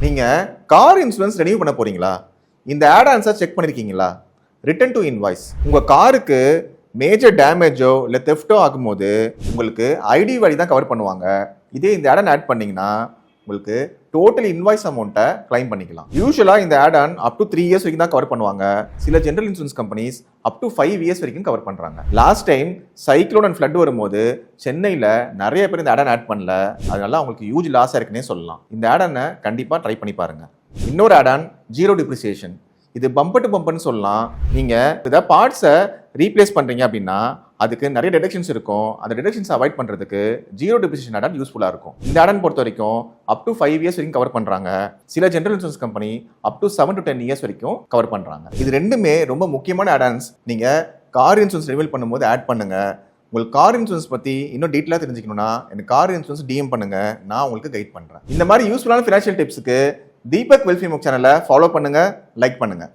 நீங்கள் car insurance renew பண்ண போறீங்களா? இந்த ஆட் ஆன்ஸை செக் பண்ணியிருக்கீங்களா? Return to invoice. உங்கள் காருக்கு மேஜர் டேமேஜோ இல்லை தெஃப்டோ ஆகும்போது உங்களுக்கு ஐடி வழி தான் கவர் பண்ணுவாங்க. இதே இந்த ஆட் ஆட் பண்ணீங்கன்னா உங்களுக்கு டோட்டல் இன்வாய்ஸ் அமௌண்ட்டை கிளைம் பண்ணிக்கலாம். யூஸ்வலாக இந்த add on up to 3 years வரைக்கும் தான் கவர் பண்ணுவாங்க. சில general insurance companies up to 5 years வரைக்கும் கவர் பண்ணுறாங்க. Last time cyclone and flood வரும்போது சென்னையில் நிறைய பேர் இந்த ஆட் ஆன் ஆட் பண்ணல. அதனால அவங்களுக்கு ஹியூஜ் லாஸாக இருக்குன்னே சொல்லலாம். இந்த ஆட் ஆனை கண்டிப்பாக ட்ரை பண்ணி பாருங்க. இன்னொரு ஆட் ஆன் ஜீரோ டிப்ரிசியேஷன். இது பம்பர் டு பம்பர்னு சொல்லலாம். நீங்கள் இதை பார்ட்ஸை ரீப்ளேஸ் பண்ணுறீங்க அப்படின்னா அதுக்கு நிறைய டிடக்ஷன்ஸ் இருக்கும். அந்த டிடக்ஷன்ஸ் அவாய்ட் பண்ணுறதுக்கு ஜீரோ டிப்ரிசியேஷன் ஆட் ஆன் யூஸ்ஃபுல்லாக இருக்கும். இந்த ஆட் ஆன் பொறுத்த வரைக்கும் அப் டு 5 இயர்ஸ் வரைக்கும் கவர் பண்ணுறாங்க. சில general insurance company up to 7 to 10 years வரைக்கும் கவர் பண்ணுறாங்க. இது ரெண்டுமே ரொம்ப முக்கியமான ஆட் ஆன்ஸ். நீங்கள் கார் இன்சூரன்ஸ் ரினியூவல் பண்ணும்போது ஆட் பண்ணுங்க. உங்களுக்கு கார் இன்சூரன்ஸ் பற்றி இன்னும் டீட்டெயிலாக தெரிஞ்சுக்கணும்னா எனக்கு கார் இன்சூரன்ஸ் டிஎம் பண்ணுங்க, நான் உங்களுக்கு கைட் பண்ணுறேன். இந்த மாதிரி யூஸ்ஃபுல்லான ஃபினான்ஷியல் டிப்ஸுக்கு தீபக் வெல்ஃபேர் சேனலை ஃபாலோ பண்ணுங்க, லைக் பண்ணுங்க.